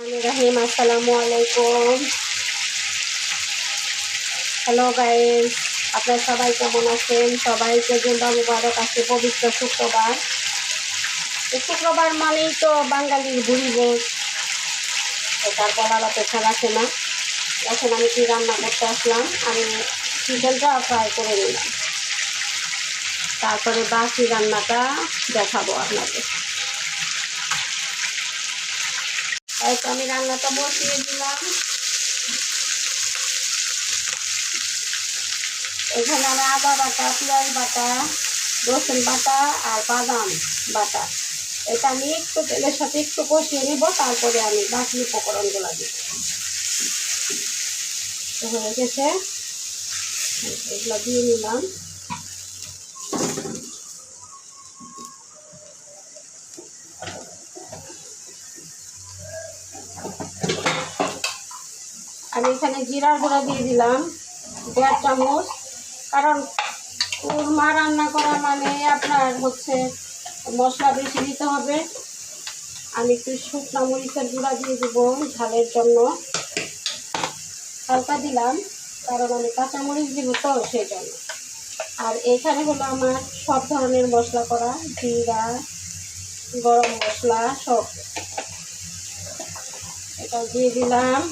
রহিম আসসালামু আলাইকুম। Hello guys, আপনারা সবাই কেমন আছেন? সবাইকে জুম্মা মুবারক। আজকে পবিত্র শুক্রবার। শুক্রবার মানেই তো বাঙালির বুড়ি ভোজ, এটার বলার অপেক্ষা রাখে না। এখন আমি কি রান্না করতে আসলাম, আমি চিকেনটা ফ্রাই করে নিলাম, তারপরে বাকি রান্নাটা দেখাবো আপনাদের। তাই তো আমি রান্নাটা বসিয়ে দিলাম। এখানে আমি আদা বাটা, পেঁয়াজ বাটা, রসুন বাটা আর বাদাম বাটা, এটা আমি একটু তেলের সাথে একটু কষিয়ে নিব, তারপরে আমি বাকি উপকরণগুলো দিব। হয়ে গেছে, এগুলো দিয়ে নিলাম। আমি এখানে জিরার গুঁড়া দিয়ে দিলাম 1.5 চামচ, কারণ কুরমা রান্না করা মানে আপনার হচ্ছে মশলা বেশি দিতে হবে। আমি একটু শুকনো মরিচের গুঁড়া দিয়ে দেবো ঝালের জন্য, হালকা দিলাম, কারণ আমি কাঁচামরিচ দিব তো সেই জন্য। আর এখানে হলো আমার সব ধরনের মশলা করা, জিরা, গরম মশলা সব, এটা দিয়ে দিলাম।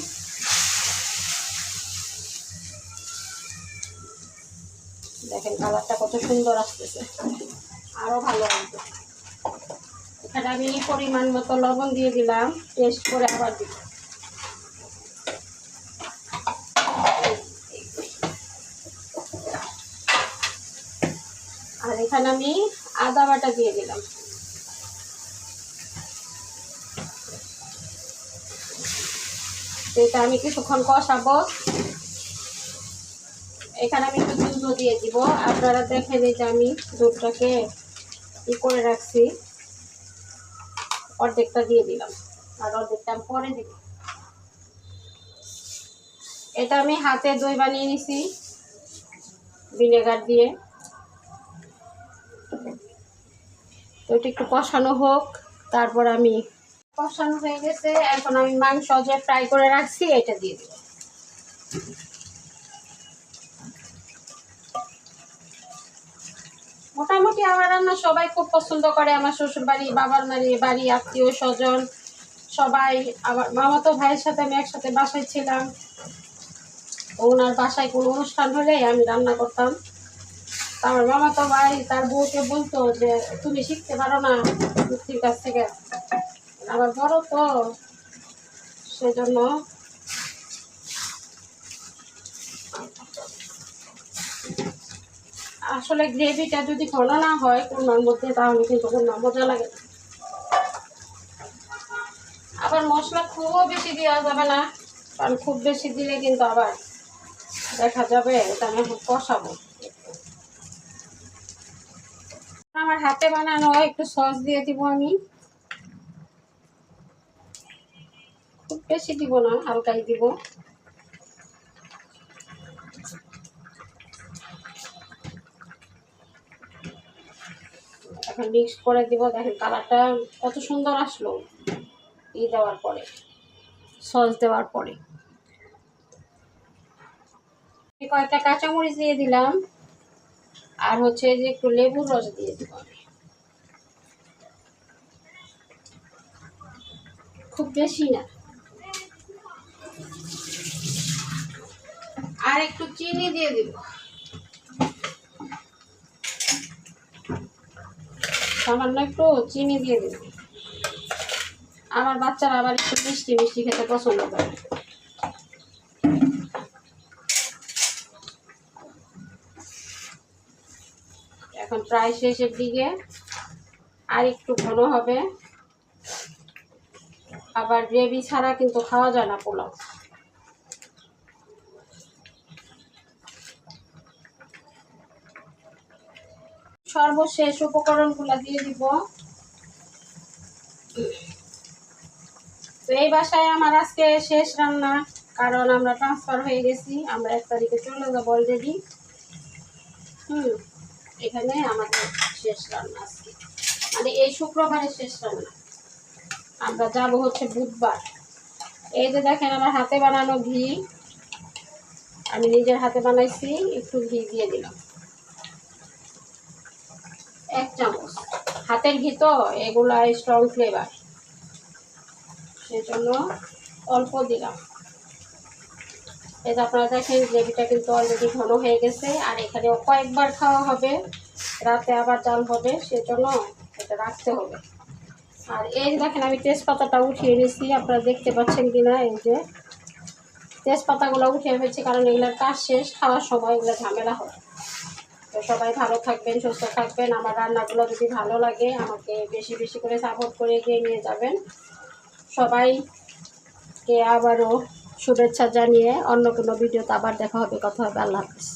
দেখেন কালারটা কত সুন্দর আসতেছে, আরও ভালো আসবে। এখানে আমি পরিমাণ মতো লবণ দিয়ে দিলাম, টেস্ট করে আবার দিব। আর এখানে আমি আদা বাটা দিয়ে দিলাম। এটা আমি কিছুক্ষণ কষাবো। এখানে আমি একটু দুধও দিয়ে দিব। আপনারা দেখেন এই যে আমি দুধটাকে করে রাখছি, অর্ধেকটা দিয়ে দিলাম আর অর্ধেকটা আমি পরে দিব। এটা আমি হাতে দই বানিয়ে নিছি ভিনেগার দিয়ে। তো এটা একটু কষানো হোক, তারপর আমি কষানো হয়ে গেছে। এখন আমি মাংস যে ফ্রাই করে রাখছি এটা দিয়ে দিব। মোটামুটি আমার রান্না সবাই খুব পছন্দ করে। আমার শ্বশুর বাড়ি, বাবার বাড়ি, আত্মীয় স্বজন সবাই। আমার মামাতো ভাইয়ের সাথে আমি একসাথে বাসায় ছিলাম, ওনার বাসায় কোনো অনুষ্ঠান হলে আমি রান্না করতাম। আমার মামাতো ভাই তার বউকে বলতো যে তুমি শিখতে পারো না মুক্তির কাছ থেকে, আবার বড় তো সেজন্য। আসলে গ্রেভিটা যদি ঘন না হয় কোরমার মধ্যে, তাহলে কিন্তু কোরমা মজা লাগে না। আবার মশলা খুবও বেশি দেওয়া যাবে না, কারণ খুব বেশি দিলে কিন্তু আবার দেখা যাবে এটা আমি এখন কষাবো। আমার হাতে বানানো একটু সস দিয়ে দিব আমি, খুব বেশি দিব না, হালকাই দিব। এখন মিক্স করে দিব। দেখেন কালারটা কত সুন্দর আসলো দেওয়ার পরে, সস দেওয়ার পরে। কয়েকটা কাঁচামরিচ দিয়ে দিলাম, আর হচ্ছে যে একটু লেবুর রস দিয়ে দিব আমি, খুব বেশি না। আর একটু চিনি দিয়ে দিব, সামান্য একটু চিনি দিয়ে দিব। আমার বাচ্চারা আবার একটু মিষ্টি মিষ্টি খেতে পছন্দ করে। এখন প্রায় শেষের দিকে, আর একটু ঘন হবে। আবার গ্রেভি ছাড়া কিন্তু খাওয়া যায় না পোলাও। সর্বশেষ উপকরণগুলো দিয়ে দিব। তো এই বাসায় আমার আজকে শেষ রান্না, কারণ আমরা ট্রান্সফার হয়ে গেছি, আমরা 1 তারিখে চলে যাবো অলরেডি। এখানে আমাদের শেষ রান্না আজকে, মানে এই শুক্রবারের শেষ রান্না। আমরা যাব হচ্ছে বুধবার। এই যে দেখেন আমার হাতে বানানো ঘি, আমি নিজের হাতে বানাইছি। একটু ঘি দিয়ে দিলাম, 1 চামচ। হাতের ঘি তো, এগুলা স্ট্রং ফ্লেভার, সেজন্য অল্প দিলাম। এই যে আপনারা দেখেন গ্রেভিটা কিন্তু অলরেডি ঘন হয়ে গেছে। আর এখানে কয়েকবার খাওয়া হবে, রাতে আবার জাল হবে, সেজন্য এটা রাখতে হবে। আর এই যে দেখেন আমি তেজপাতাটা উঠিয়ে নিয়েছি, আপনারা দেখতে পাচ্ছেন কিনা। এই যে তেজপাতাগুলো উঠিয়ে ফেলছি, কারণ এগুলোর কাজ শেষ, খাওয়ার সময় এগুলো ঝামেলা হয়। তো সবাই ভালো থাকবেন, সুস্থ থাকবেন। আমার রান্নাগুলো যদি ভালো লাগে আমাকে বেশি বেশি করে সাপোর্ট করে এগিয়ে নিয়ে যাবেন। সবাইকে আবারও শুভেচ্ছা জানিয়ে অন্য কোনো ভিডিওতে আবার দেখা হবে, কথা হবে। আল্লাহ হাফিজ।